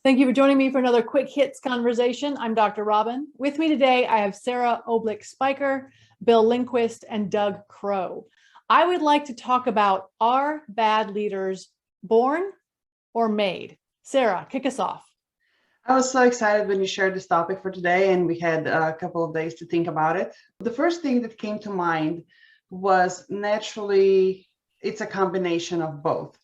Thank you for joining me for another quick hits conversation. I'm Dr. Robyn. With me today, I have Sara Oblak Speicher, Bill Lindquist, and Doug Crowe. I would like to talk about, are bad leaders born or made? Sara, kick us off. I was so excited when you shared this topic for today, and we had a couple of days to think about it. The first thing that came to mind was naturally, it's a combination of both.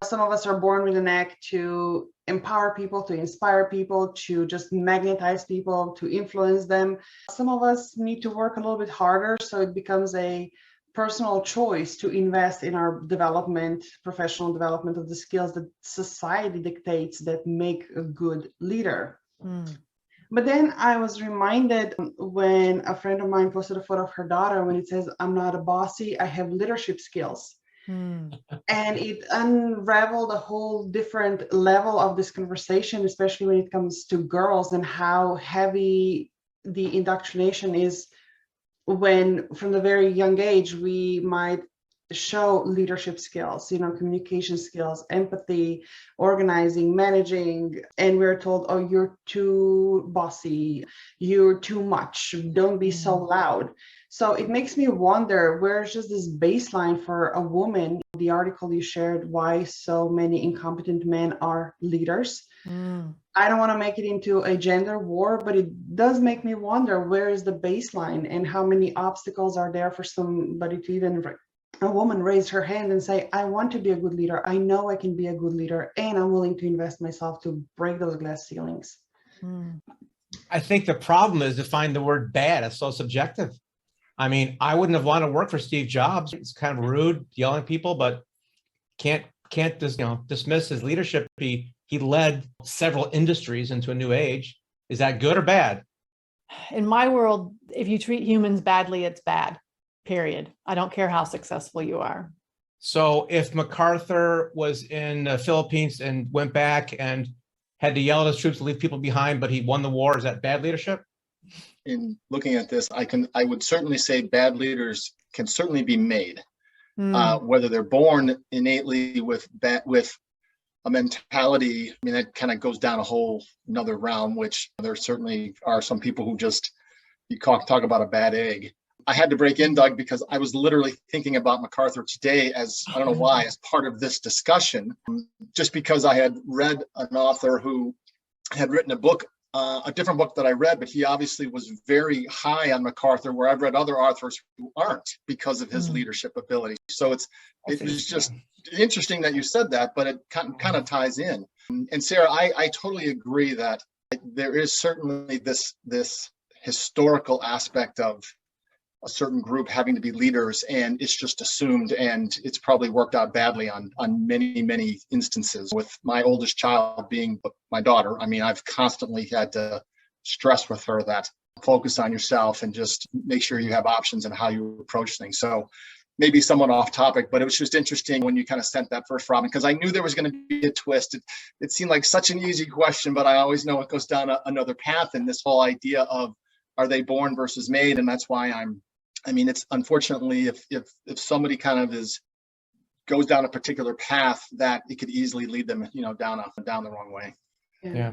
Some of us are born with a knack to empower people, to inspire people, to just magnetize people, to influence them. Some of us need to work a little bit harder, so it becomes a personal choice to invest in our development, professional development of the skills that society dictates that make a good leader. But then I was reminded when a friend of mine posted a photo of her daughter when it says, "I'm not a bossy, I have leadership skills." And it unraveled a whole different level of this conversation, especially when it comes to girls and how heavy the indoctrination is when from the very young age we might show leadership skills, communication skills, empathy, organizing, managing, and we're told, oh, you're too bossy, you're too much, don't be so loud. So it makes me wonder, where's just this baseline for a woman? The article you shared, why so many incompetent men are leaders. I don't want to make it into a gender war, but it does make me wonder, where is the baseline and how many obstacles are there for somebody to even, a woman raise her hand and say, I want to be a good leader. I know I can be a good leader, and I'm willing to invest myself to break those glass ceilings. I think the problem is to find the word bad. It's so subjective. I mean, I wouldn't have wanted to work for Steve Jobs. It's kind of rude yelling at people, but can't dismiss his leadership. He led several industries into a new age. Is that good or bad? In my world, if you treat humans badly, it's bad, period. I don't care how successful you are. So if MacArthur was in the Philippines and went back and had to yell at his troops to leave people behind, but he won the war, is that bad leadership? In looking at this, I would certainly say bad leaders can certainly be made, whether they're born innately with a mentality. I mean, that kind of goes down a whole another realm, which there certainly are some people who just, you talk about a bad egg. I had to break in, Doug, because I was literally thinking about MacArthur today as, I don't know why, as part of this discussion, just because I had read an author who had written a book, a different book that I read, but he obviously was very high on MacArthur, where I've read other authors who aren't, because of his leadership ability. So it was just interesting that you said that, but it kind of ties in. And Sara, I totally agree that there is certainly this historical aspect of a certain group having to be leaders, and it's just assumed, and it's probably worked out badly on many instances. With my oldest child being my daughter, I mean, I've constantly had to stress with her that focus on yourself and just make sure you have options in how you approach things. So maybe somewhat off topic, but it was just interesting when you kind of sent that first, Robyn, because I knew there was going to be a twist. It seemed like such an easy question, but I always know it goes down another path in this whole idea of, are they born versus made? And that's why it's unfortunately, if somebody kind of goes down a particular path, that it could easily lead them, down the wrong way. Yeah.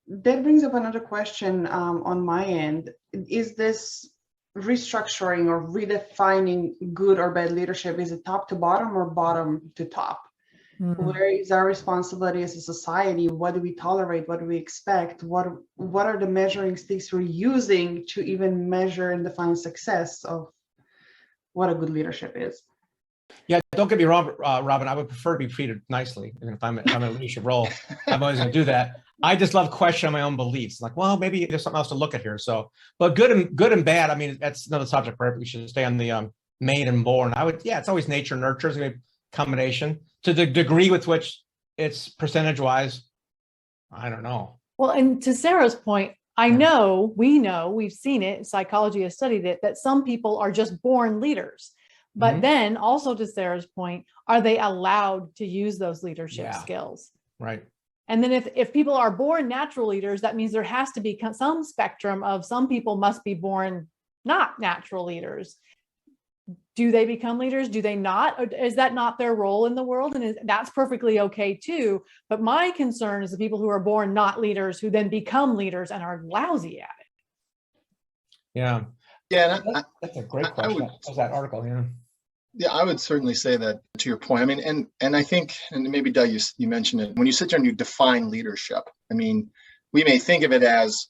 That brings up another question on my end. Is this restructuring or redefining good or bad leadership? Is it top to bottom or bottom to top? Where is our responsibility as a society? What do we tolerate? What do we expect? What are the measuring sticks we're using to even measure and define success of what a good leadership is? Yeah, don't get me wrong, Robyn. I would prefer to be treated nicely. Even if I'm in a leadership role, I'm always going to do that. I just love questioning my own beliefs. Like, well, maybe there's something else to look at here. So, but good and bad. I mean, that's another subject, right? We should stay on the made and born. It's always nature nurture. It's going to be a combination. To the degree with which it's percentage-wise, I don't know. Well, and to Sara's point, we know, we've seen it, psychology has studied it, that some people are just born leaders. But then also to Sara's point, are they allowed to use those leadership skills? Right. And then if people are born natural leaders, that means there has to be some spectrum of, some people must be born not natural leaders. do they become leaders? Do they not? Or is that not their role in the world? And that's perfectly okay too. But my concern is the people who are born not leaders, who then become leaders and are lousy at it. Yeah. Yeah, That's a great question. That's that article. Yeah. Yeah, I would certainly say that, to your point. I mean, and I think, and maybe Doug, you mentioned it, when you sit there and you define leadership, I mean, we may think of it as,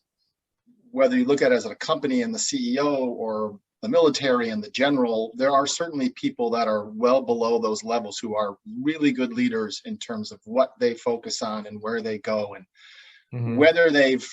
whether you look at it as a company and the CEO, or the military and the general, there are certainly people that are well below those levels who are really good leaders in terms of what they focus on and where they go, and whether they've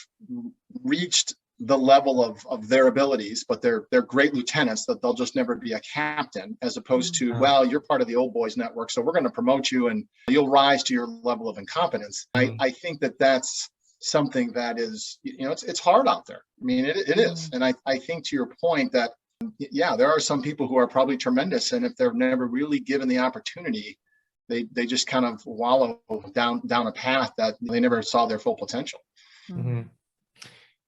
reached the level of their abilities, but they're great lieutenants, that they'll just never be a captain, as opposed to, well, you're part of the old boys network, so we're going to promote you and you'll rise to your level of incompetence. I think that that's something that is, it's hard out there. I mean, it is. And I think, to your point, that, yeah, there are some people who are probably tremendous, and if they're never really given the opportunity, they just kind of wallow down a path that they never saw their full potential.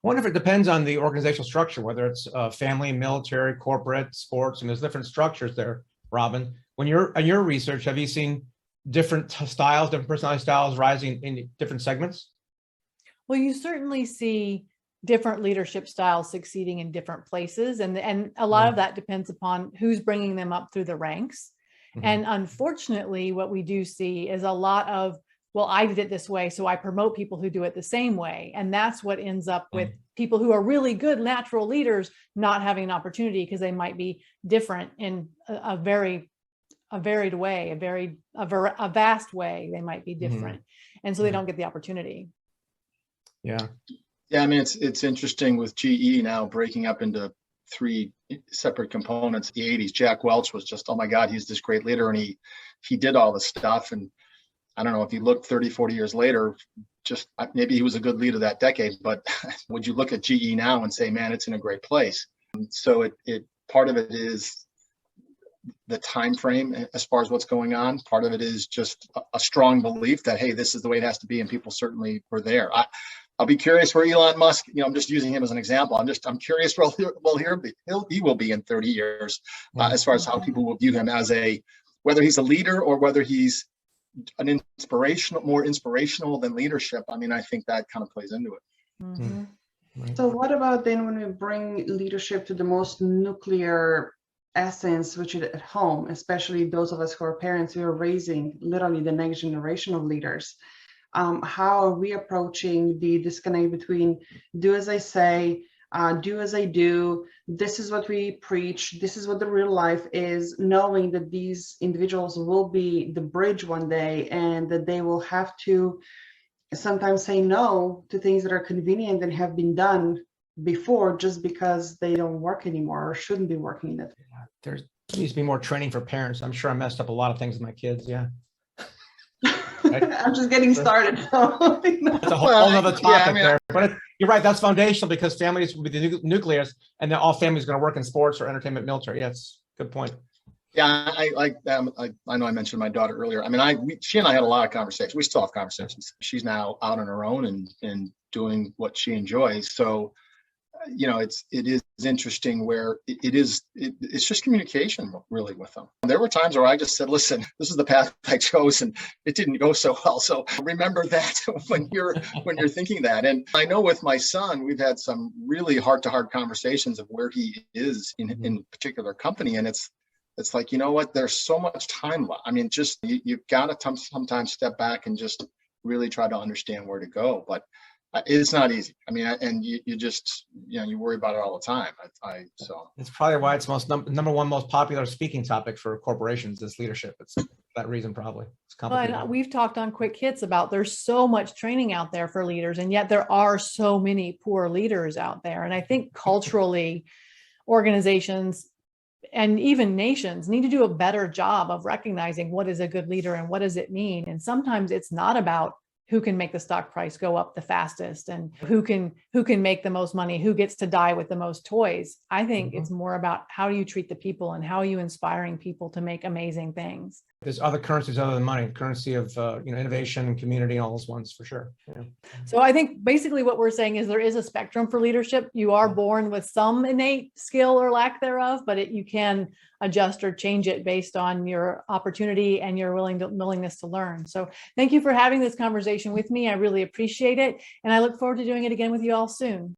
I wonder if it depends on the organizational structure, whether it's family, military, corporate, sports, and there's different structures there. Robyn, when you're in your research, have you seen different styles, different personality styles rising in different segments? Well, you certainly see different leadership styles succeeding in different places. And a lot of that depends upon who's bringing them up through the ranks. And unfortunately, what we do see is a lot of, well, I did it this way, so I promote people who do it the same way. And that's what ends up with people who are really good natural leaders not having an opportunity, because they might be different in a varied way, a vast way. They might be different. And so they don't get the opportunity. Yeah. Yeah, I mean, it's interesting with GE now breaking up into 3 separate components. The 80s, Jack Welch was just, oh my God, he's this great leader, and he did all this stuff. And I don't know if you look 30, 40 years later, just maybe he was a good leader that decade, but would you look at GE now and say, man, it's in a great place? So it part of it is the time frame as far as what's going on. Part of it is just a strong belief that, hey, this is the way it has to be, and people certainly were there. I'll be curious where Elon Musk, I'm just using him as an example. I'm curious where he will be in 30 years, as far as how people will view him as whether he's a leader or whether he's more inspirational than leadership. I mean, I think that kind of plays into it. So what about then when we bring leadership to the most nuclear essence, which is at home, especially those of us who are parents who are raising literally the next generation of leaders? How are we approaching the disconnect between do as I say, do as I do, this is what we preach, this is what the real life is, knowing that these individuals will be the bridge one day, and that they will have to sometimes say no to things that are convenient and have been done before, just because they don't work anymore or shouldn't be working in it. There needs to be more training for parents. I'm sure I messed up a lot of things with my kids. Yeah. I'm just getting started. So. That's a whole other topic there. But you're right. That's foundational, because families will be the nucleus, and then all families are going to work in sports or entertainment, military. Yeah, that's a good point. Yeah, I know I mentioned my daughter earlier. I mean, she and I had a lot of conversations. We still have conversations. She's now out on her own and doing what she enjoys. So, it is interesting where it's just communication really with them. There were times where I just said, listen, this is the path I chose and it didn't go so well. So remember that when you're thinking that. And I know with my son, we've had some really heart-to-heart conversations of where he is in a particular company. And it's like, you know what, there's so much time left. I mean, just you've got to sometimes step back and just really try to understand where to go. But it's not easy. I mean, and you just, you worry about it all the time. So it's probably why it's number one most popular speaking topic for corporations is leadership. It's that reason, probably. It's complicated. But we've talked on Quick Hits about there's so much training out there for leaders, and yet there are so many poor leaders out there. And I think culturally, organizations and even nations need to do a better job of recognizing what is a good leader and what does it mean. And sometimes it's not about who can make the stock price go up the fastest and who can make the most money, who gets to die with the most toys. I think it's more about how do you treat the people and how are you inspiring people to make amazing things. There's other currencies other than money, currency of innovation and community, all those ones for sure. Yeah. So I think basically what we're saying is there is a spectrum for leadership. You are born with some innate skill or lack thereof, but you can adjust or change it based on your opportunity and your willingness to learn. So thank you for having this conversation with me. I really appreciate it. And I look forward to doing it again with you all soon.